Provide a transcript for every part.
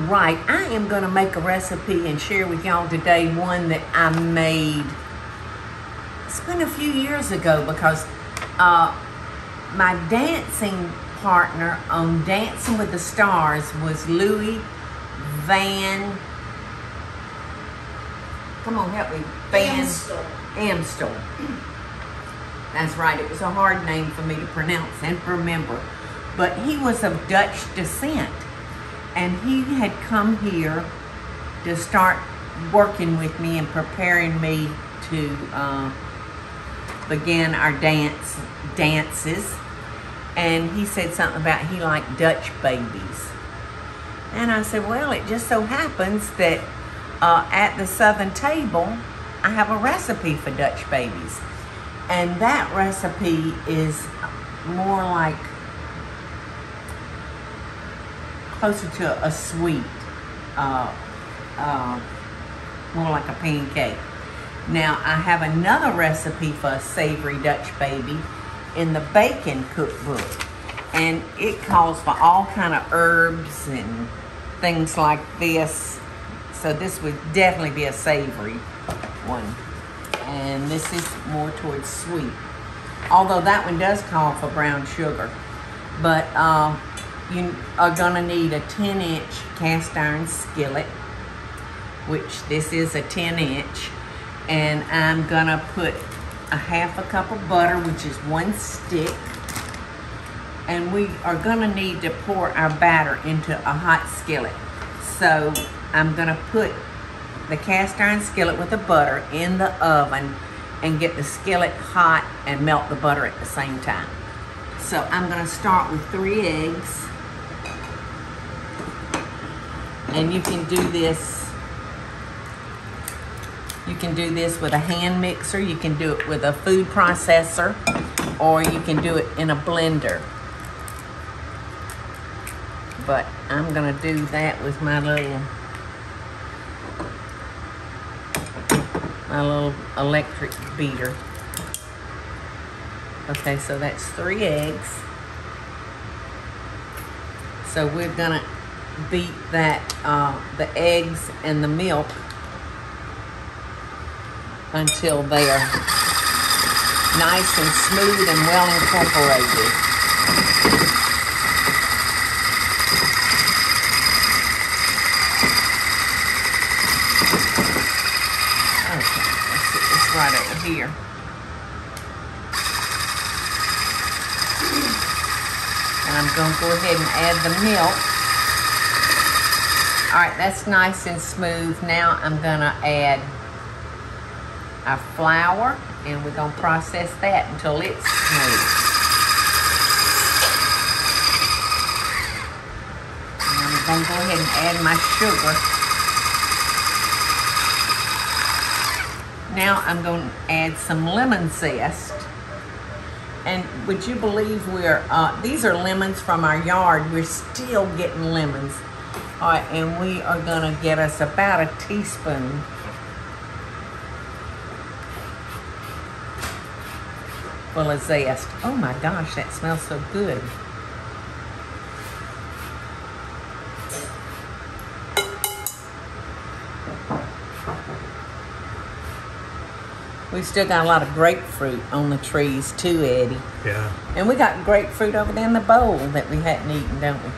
right, I am gonna make a recipe and share with y'all today one that I made. It's been a few years ago because my dancing partner on Dancing with the Stars was Louis Van, come on, help me, Van Amstel. That's right, it was a hard name for me to pronounce and remember. But he was of Dutch descent, and he had come here to start working with me and preparing me to begin our dances. And he said something about he liked Dutch babies. And I said, well, it just so happens that at the Southern table, I have a recipe for Dutch babies. And that recipe is more like, closer to a sweet, more like a pancake. Now, I have another recipe for a savory Dutch baby in the bacon cookbook. And it calls for all kind of herbs and things like this. So this would definitely be a savory one. And this is more towards sweet. Although that one does call for brown sugar. But you are gonna need a 10-inch cast iron skillet, which this is a 10-inch. And I'm gonna put a half a cup of butter, which is 1 stick. And we are gonna need to pour our batter into a hot skillet. So I'm gonna put the cast iron skillet with the butter in the oven and get the skillet hot and melt the butter at the same time. So I'm gonna start with 3 eggs. And you can do this with a hand mixer, you can do it with a food processor, or you can do it in a blender. But I'm gonna do that with my little electric beater. Okay, so that's 3 eggs. So we're gonna beat that, the eggs and the milk until they are nice and smooth and well incorporated. Okay, let's get this right over here. And I'm going to go ahead and add the milk. All right, that's nice and smooth. Now I'm going to add our flour, and we're going to process that until it's smooth. And I'm going to go ahead and add my sugar. Now I'm going to add some lemon zest. And would you believe these are lemons from our yard. We're still getting lemons. All right, and we are gonna get us about a teaspoon full of zest. Oh my gosh, that smells so good. We've still got a lot of grapefruit on the trees too, Eddie. Yeah. And we got grapefruit over there in the bowl that we hadn't eaten, don't we?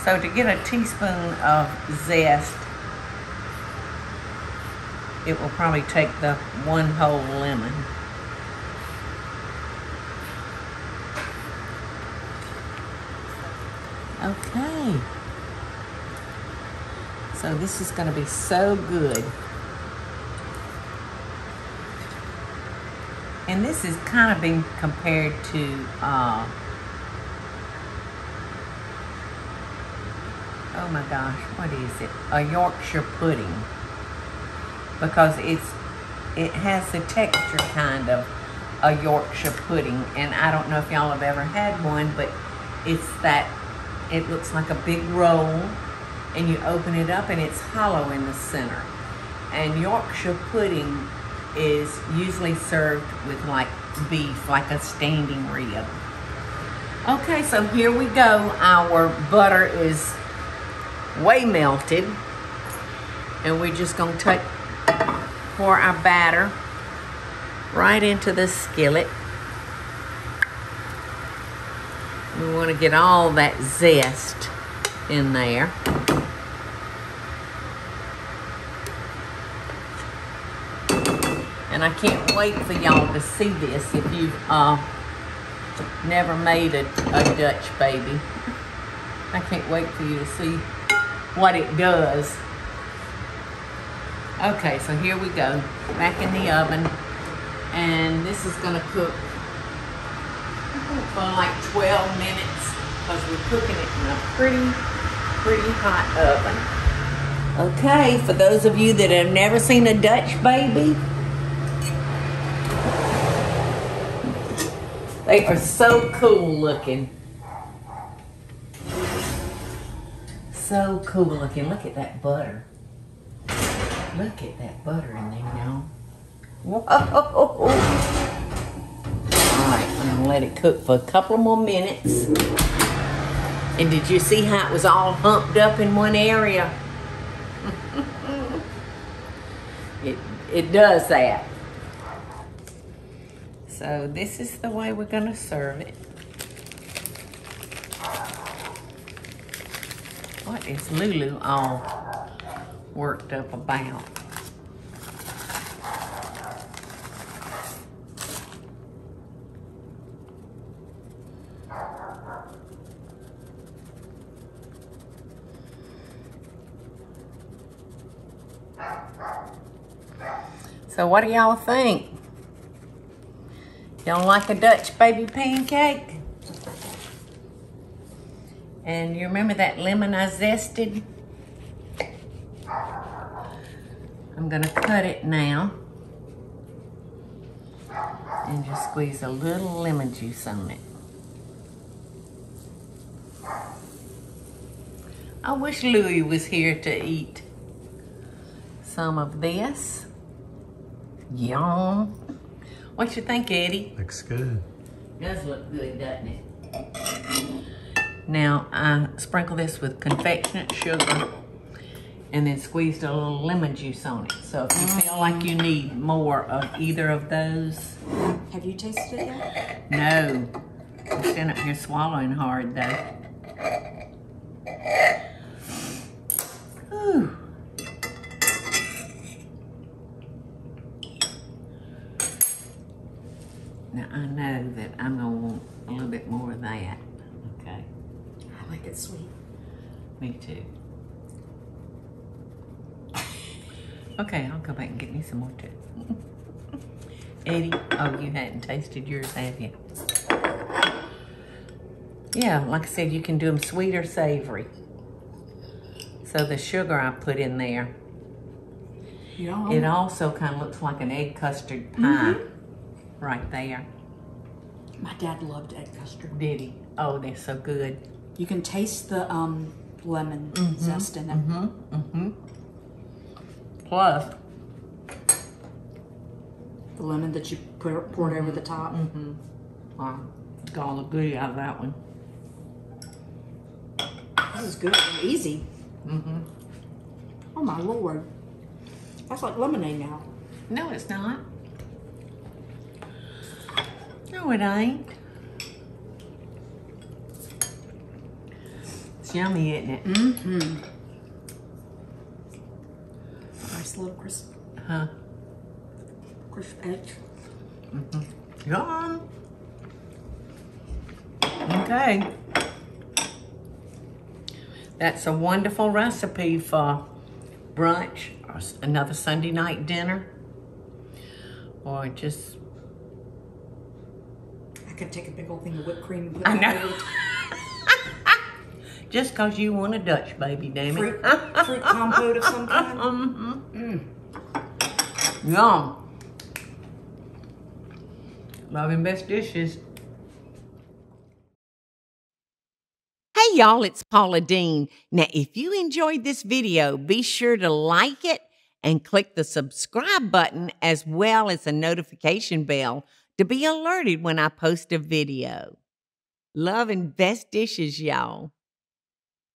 So to get a teaspoon of zest, it will probably take the 1 whole lemon. Okay. So this is going to be so good. And this is kind of being compared to, oh my gosh, what is it? A Yorkshire pudding. Because it has the texture kind of a Yorkshire pudding. And I don't know if y'all have ever had one, but it looks like a big roll, and you open it up and it's hollow in the center. And Yorkshire pudding is usually served with like beef, like a standing rib. Okay, so here we go. Our butter is way melted. And we're just gonna pour our batter right into the skillet. We want to get all that zest in there. And I can't wait for y'all to see this if you've never made a Dutch baby. I can't wait for you to see what it does. Okay, so here we go. Back in the oven. And this is gonna cook for like 12 minutes because we're cooking it in a pretty hot oven. Okay, for those of you that have never seen a Dutch baby, they are so cool looking. So cool looking. Look at that butter. Look at that butter in there now. Whoa. All right, I'm gonna let it cook for a couple more minutes. And did you see how it was all humped up in one area? It does that. So this is the way we're gonna serve it. What is Lulu all worked up about? So what do y'all think? Y'all like a Dutch baby pancake? And you remember that lemon I zested? I'm gonna cut it now and just squeeze a little lemon juice on it. I wish Louie was here to eat some of this. Yum. What you think, Eddie? Looks good. Does look good, doesn't it? Now, I sprinkle this with confectionate sugar and then squeezed a little lemon juice on it. So if you feel like you need more of either of those. Have you tasted it yet? No. I'm standing up here swallowing hard though. Whew. Now I know that I'm gonna want a little bit more of that. Okay. I like it sweet. Me too. Okay, I'll go back and get me some more too. Eddie, oh, you hadn't tasted yours, have you? Yeah, like I said, you can do them sweet or savory. So the sugar I put in there, Yum. it also kind of looks like an egg custard pie right there. My dad loved egg custard. Did he? Oh, they're so good. You can taste the lemon zest in it. Plus, The lemon that you poured over the top. wow, got all the goodie out of that one. This is good and easy. Oh my Lord. That's like lemonade now. No, it's not. No, it ain't. It's yummy, isn't it? Nice little crisp edge. Yum. Okay. That's a wonderful recipe for brunch or another Sunday night dinner, or just. I could take a big old thing of whipped cream and put I it know. over Just because you want a Dutch baby, damn it. fruit compote of some kind. Yum. Loving best dishes. Hey y'all, it's Paula Deen. Now, if you enjoyed this video, be sure to like it and click the subscribe button as well as the notification bell to be alerted when I post a video. Love and best dishes, y'all.